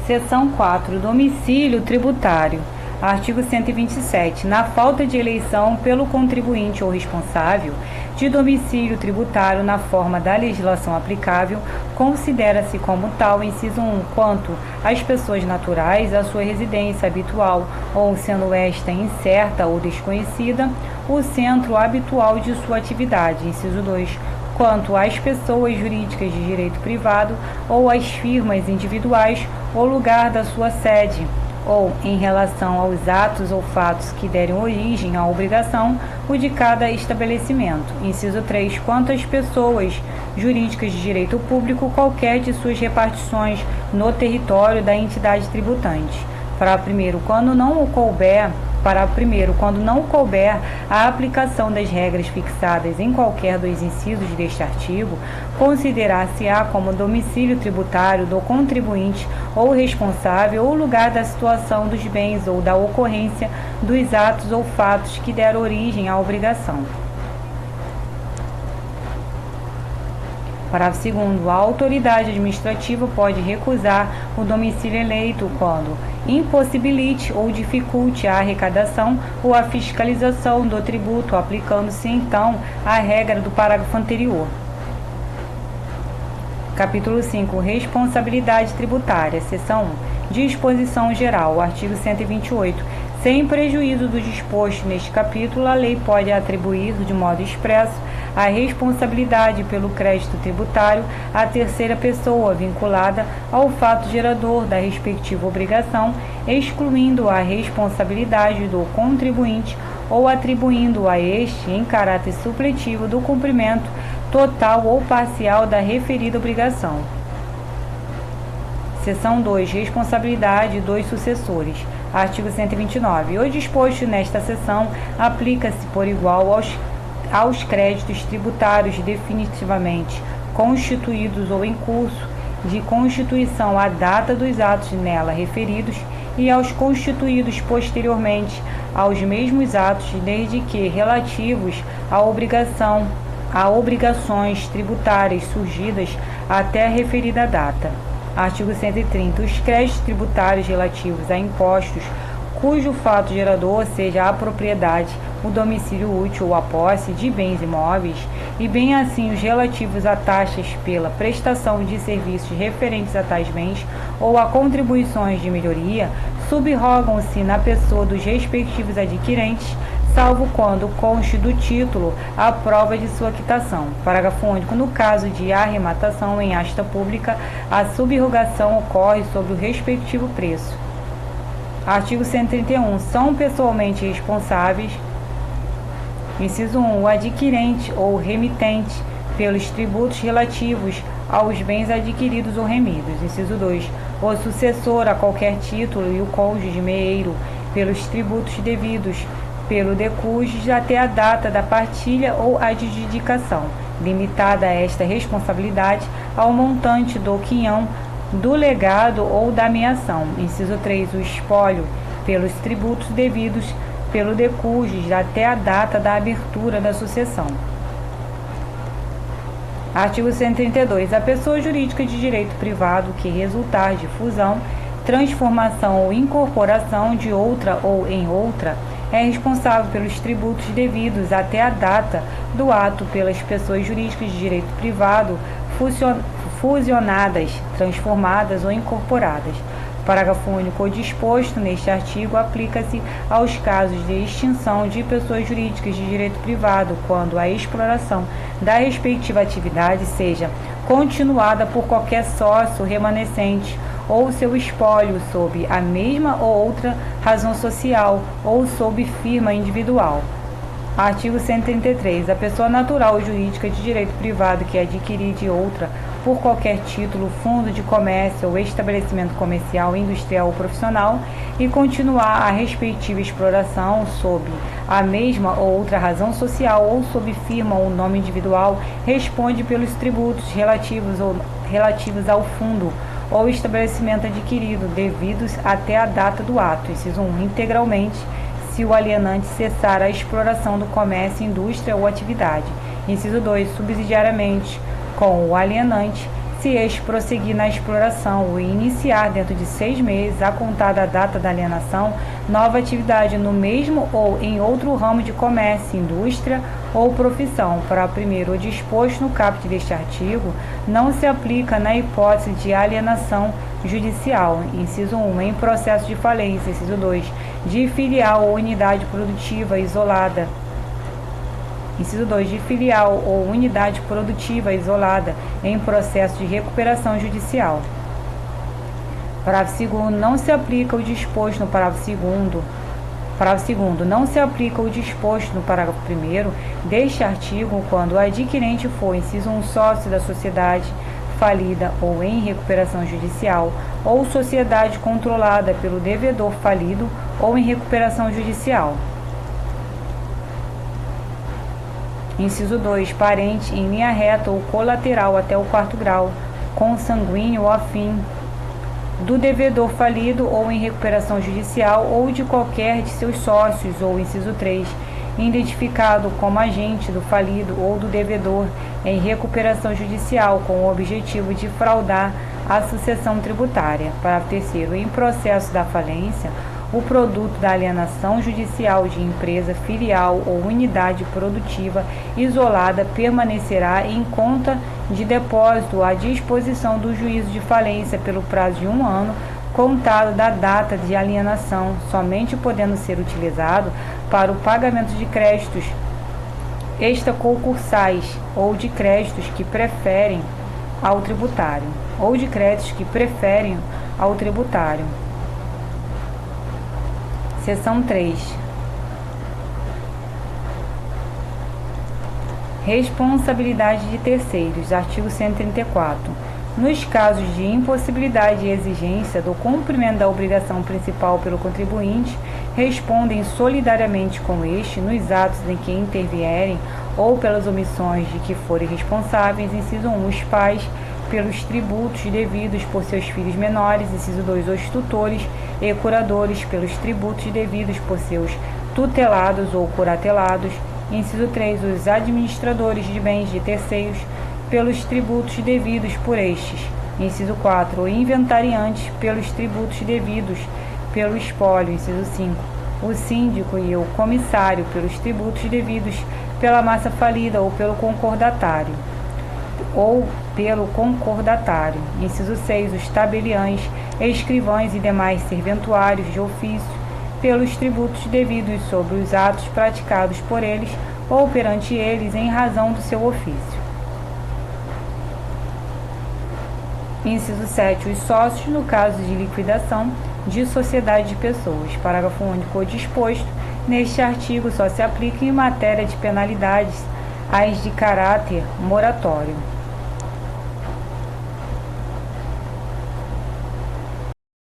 Seção 4. Domicílio tributário. Artigo 127. Na falta de eleição pelo contribuinte ou responsável de domicílio tributário na forma da legislação aplicável, considera-se como tal, inciso 1, quanto às pessoas naturais, a sua residência habitual, ou sendo esta incerta ou desconhecida, o centro habitual de sua atividade, inciso 2, quanto às pessoas jurídicas de direito privado ou às firmas individuais, o lugar da sua sede, ou, em relação aos atos ou fatos que derem origem à obrigação, o de cada estabelecimento. Inciso 3. Quanto às pessoas jurídicas de direito público, qualquer de suas repartições no território da entidade tributante. Parágrafo 1º. Quando não couber a aplicação das regras fixadas em qualquer dos incisos deste artigo, considerar-se-á como domicílio tributário do contribuinte ou responsável o lugar da situação dos bens ou da ocorrência dos atos ou fatos que deram origem à obrigação. Parágrafo 2º. A autoridade administrativa pode recusar o domicílio eleito quando impossibilite ou dificulte a arrecadação ou a fiscalização do tributo, aplicando-se então a regra do parágrafo anterior. Capítulo 5. Responsabilidade tributária. Seção 1. Disposição geral. Artigo 128. Sem prejuízo do disposto neste capítulo, a lei pode atribuir, de modo expresso, a responsabilidade pelo crédito tributário à terceira pessoa vinculada ao fato gerador da respectiva obrigação, excluindo a responsabilidade do contribuinte ou atribuindo a este, em caráter supletivo, do cumprimento total ou parcial da referida obrigação. Seção 2. Responsabilidade dos sucessores. Artigo 129. O disposto nesta seção aplica-se por igual aos créditos tributários definitivamente constituídos ou em curso de constituição à data dos atos nela referidos e aos constituídos posteriormente aos mesmos atos, desde que relativos a obrigações tributárias surgidas até a referida data. Artigo 130. Os créditos tributários relativos a impostos cujo fato gerador seja a propriedade, o domicílio útil ou a posse de bens imóveis, e bem assim os relativos a taxas pela prestação de serviços referentes a tais bens ou a contribuições de melhoria, subrogam-se na pessoa dos respectivos adquirentes, salvo quando conste do título a prova de sua quitação. Parágrafo único. No caso de arrematação em asta pública, a subrogação ocorre sobre o respectivo preço. Artigo 131. São pessoalmente responsáveis, inciso 1, o adquirente ou remitente pelos tributos relativos aos bens adquiridos ou remidos. Inciso 2, o sucessor a qualquer título e o cônjuge meeiro pelos tributos devidos pelo decujus até a data da partilha ou adjudicação, limitada esta responsabilidade ao montante do quinhão do legado ou da meação. Inciso 3, o espólio pelos tributos devidos pelo decujus até a data da abertura da sucessão. Artigo 132. A pessoa jurídica de direito privado que resultar de fusão, transformação ou incorporação de outra ou em outra é responsável pelos tributos devidos até a data do ato pelas pessoas jurídicas de direito privado fusionadas, transformadas ou incorporadas. Parágrafo único. O disposto neste artigo aplica-se aos casos de extinção de pessoas jurídicas de direito privado, quando a exploração da respectiva atividade seja continuada por qualquer sócio remanescente ou seu espólio sob a mesma ou outra razão social ou sob firma individual. Artigo 133. A pessoa natural ou jurídica de direito privado que adquirir de outra, por qualquer título, fundo de comércio ou estabelecimento comercial, industrial ou profissional, e continuar a respectiva exploração sob a mesma ou outra razão social ou sob firma ou nome individual, responde pelos tributos relativos ao fundo ou estabelecimento adquirido, devidos até a data do ato. Inciso 1. Integralmente, se o alienante cessar a exploração do comércio, indústria ou atividade. Inciso 2. Subsidiariamente, com o alienante, se este prosseguir na exploração ou iniciar dentro de 6 meses, a contar da data da alienação, nova atividade no mesmo ou em outro ramo de comércio, indústria ou profissão, para o primeiro o disposto no caput deste artigo, não se aplica na hipótese de alienação judicial, inciso 1, em processo de falência, inciso 2, de filial ou unidade produtiva isolada, inciso 2, de filial ou unidade produtiva isolada em processo de recuperação judicial. Parágrafo 2º, não se aplica o disposto no parágrafo 2º. Parágrafo 2º, não se aplica o disposto no parágrafo 1º deste artigo quando o adquirente for, inciso 1, sócio da sociedade falida ou em recuperação judicial, ou sociedade controlada pelo devedor falido ou em recuperação judicial. Inciso 2, parente em linha reta ou colateral até o 4º grau, consanguíneo ou afim, do devedor falido ou em recuperação judicial ou de qualquer de seus sócios, ou inciso 3, identificado como agente do falido ou do devedor em recuperação judicial com o objetivo de fraudar a sucessão tributária. Parágrafo 3º, em processo da falência, o produto da alienação judicial de empresa, filial ou unidade produtiva isolada permanecerá em conta de depósito à disposição do juízo de falência pelo prazo de 1 ano, contado da data de alienação, somente podendo ser utilizado para o pagamento de créditos extraconcursais ou de créditos que preferem ao tributário, Seção 3. Responsabilidade de terceiros. Artigo 134. Nos casos de impossibilidade e exigência do cumprimento da obrigação principal pelo contribuinte, respondem solidariamente com este nos atos em que intervierem ou pelas omissões de que forem responsáveis, inciso 1, os pais, pelos tributos devidos por seus filhos menores, inciso 2, os tutores e curadores, pelos tributos devidos por seus tutelados ou curatelados, inciso 3, os administradores de bens de terceiros, pelos tributos devidos por estes, inciso 4, o inventariante, pelos tributos devidos pelo espólio, inciso 5, o síndico e o comissário, pelos tributos devidos pela massa falida ou pelo concordatário, inciso 6, os tabeliães, escrivães e demais serventuários de ofício, pelos tributos devidos sobre os atos praticados por eles ou perante eles em razão do seu ofício. Inciso 7, os sócios no caso de liquidação de sociedade de pessoas. Parágrafo único. O disposto neste artigo só se aplica em matéria de penalidades as de caráter moratório.